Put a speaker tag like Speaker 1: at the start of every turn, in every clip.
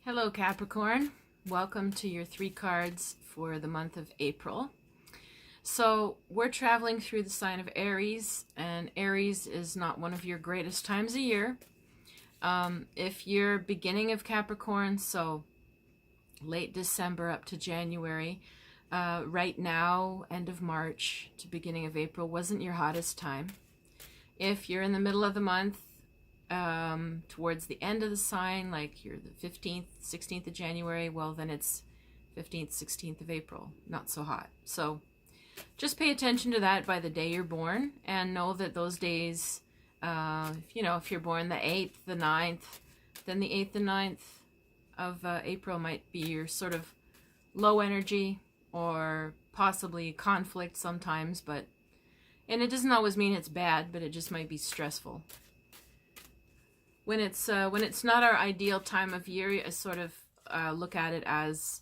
Speaker 1: Hello Capricorn, welcome to your 3 cards for the month of April. So we're traveling through the sign of Aries, and Aries is not one of your greatest times of year. If you're beginning of Capricorn, so late December up to January, right now, end of March to beginning of April wasn't your hottest time. If you're in the middle of the month, towards the end of the sign, like you're the 15th, 16th of January, well, then it's 15th, 16th of April, not so hot. So just pay attention to that by the day you're born, and know that those days, if you're born the 8th, the 9th, then the 8th and 9th of April might be your sort of low energy or possibly conflict sometimes, and it doesn't always mean it's bad, but it just might be stressful. When it's not our ideal time of year, I sort of look at it as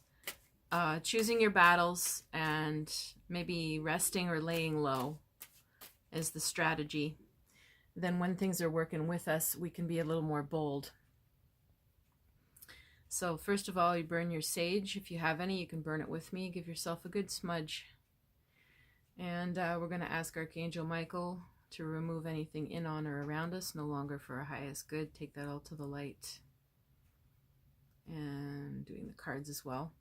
Speaker 1: choosing your battles and maybe resting or laying low is the strategy. Then when things are working with us, we can be a little more bold. So first of all, you burn your sage. If you have any, you can burn it with me. Give yourself a good smudge. And we're going to ask Archangel Michael to remove anything in, on, or around us, no longer for our highest good. Take that all to the light. And doing the cards as well.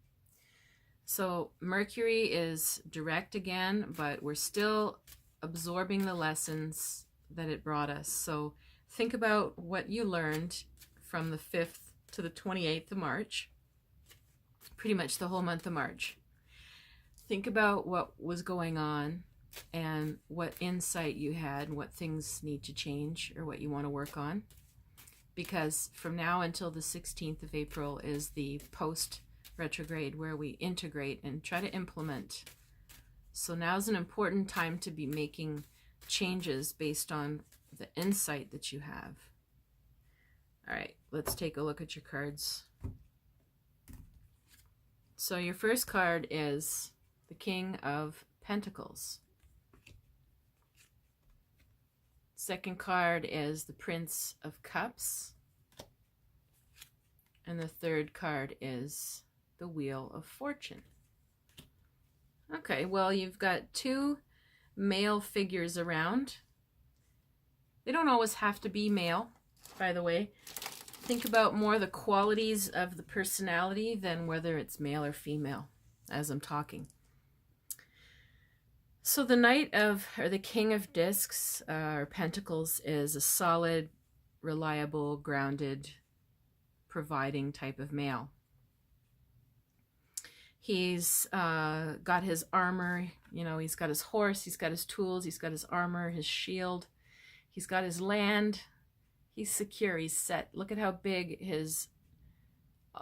Speaker 1: So Mercury is direct again, but we're still absorbing the lessons that it brought us. So think about what you learned from the 5th to the 28th of March, pretty much the whole month of March. Think about what was going on and what insight you had, what things need to change or what you want to work on. Because from now until the 16th of April is the post-retrograde, where we integrate and try to implement. So now is an important time to be making changes based on the insight that you have. All right, let's take a look at your cards. So your first card is the King of Pentacles. Second card is the Prince of Cups. And the third card is the Wheel of Fortune. Okay, well, you've got 2 male figures around. They don't always have to be male, by the way. Think about more the qualities of the personality than whether it's male or female as I'm talking. So the Knight of, or the King of Discs, or Pentacles, is a solid, reliable, grounded, providing type of male. He's got his armor, he's got his horse, he's got his tools, he's got his armor, his shield, he's got his land. He's secure, he's set. Look at how big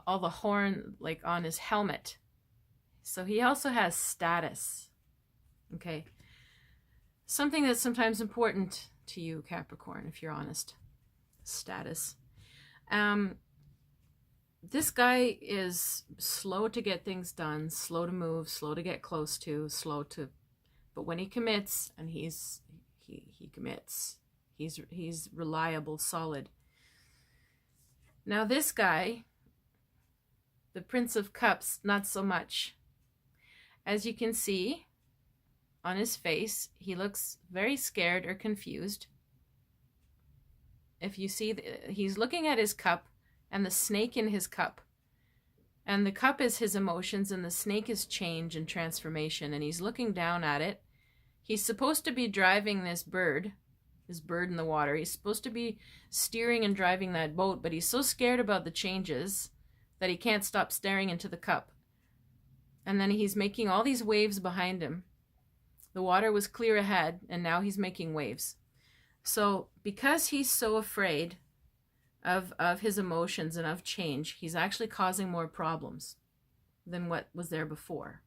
Speaker 1: all the horn, like on his helmet. So he also has status. Okay. Something that's sometimes important to you, Capricorn, if you're honest. Status. This guy is slow to get things done, slow to move, slow to get close to, but when he commits, and he commits, he's reliable, solid. Now this guy, the Prince of Cups, not so much. As you can see on his face, he looks very scared or confused. If you see, he's looking at his cup and the snake in his cup. And the cup is his emotions and the snake is change and transformation. And he's looking down at it. He's supposed to be driving this bird in the water. He's supposed to be steering and driving that boat, but he's so scared about the changes that he can't stop staring into the cup. And then he's making all these waves behind him. The water was clear ahead, and now he's making waves. So because he's so afraid of his emotions and of change, he's actually causing more problems than what was there before.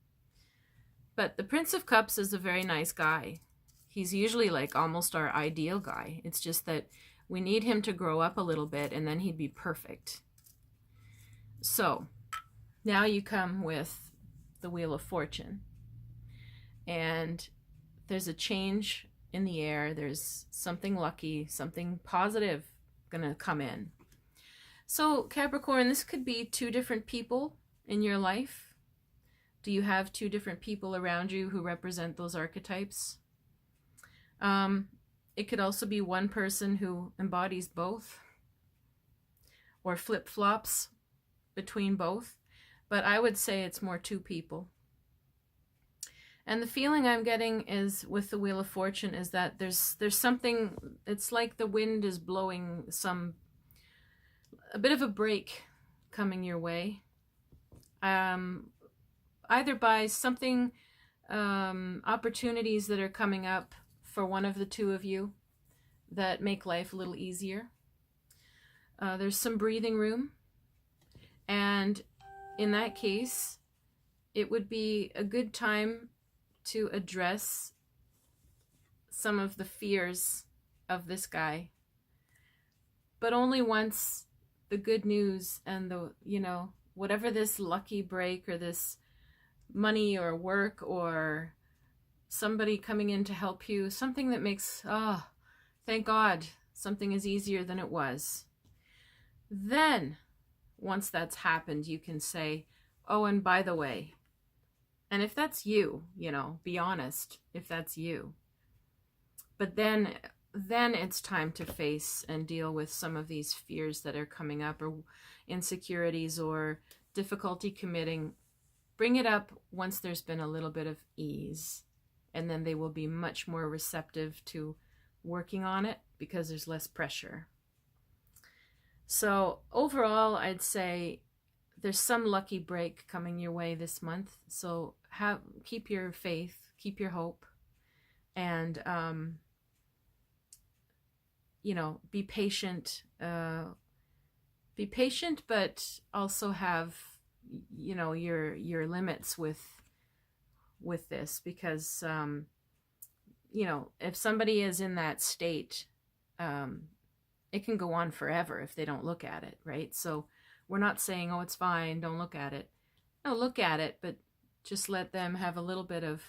Speaker 1: But the Prince of Cups is a very nice guy. He's usually like almost our ideal guy. It's just that we need him to grow up a little bit, and then he'd be perfect. So now you come with the Wheel of Fortune. And there's a change in the air. There's something lucky, something positive going to come in. So Capricorn, this could be two different people in your life. Do you have two different people around you who represent those archetypes? It could also be one person who embodies both, or flip-flops between both. But I would say it's more two people. And the feeling I'm getting is with the Wheel of Fortune is that there's something, it's like the wind is blowing a bit of a break coming your way. Either by something, opportunities that are coming up for one of the two of you that make life a little easier. There's some breathing room. And in that case, it would be a good time to address some of the fears of this guy. But only once the good news and the, whatever this lucky break or this money or work or somebody coming in to help you, something that makes, thank God, something is easier than it was. Then, once that's happened, you can say, oh, and by the way, and if that's you, be honest, if that's you. But then it's time to face and deal with some of these fears that are coming up, or insecurities, or difficulty committing. Bring it up once there's been a little bit of ease, and then they will be much more receptive to working on it because there's less pressure. So overall, I'd say there's some lucky break coming your way this month. So keep your faith, keep your hope, and be patient. Be patient, but also have your limits with this, because if somebody is in that state, it can go on forever if they don't look at it, right? So we're not saying, oh, it's fine, don't look at it. No, look at it, but just let them have a little bit of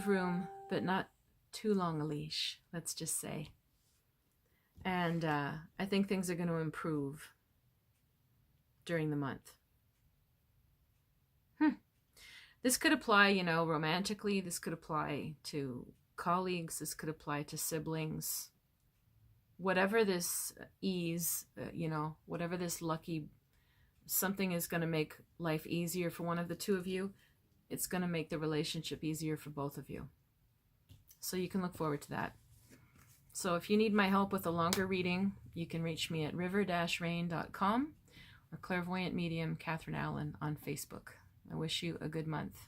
Speaker 1: room, but not too long a leash, let's just say. And I think things are going to improve during the month. This could apply, romantically. This could apply to colleagues. This could apply to siblings. Whatever this ease, whatever this lucky, something is going to make life easier for one of the two of you, it's going to make the relationship easier for both of you. So you can look forward to that. So if you need my help with a longer reading, you can reach me at river-rain.com or Clairvoyant Medium Catherine Allen on Facebook. I wish you a good month.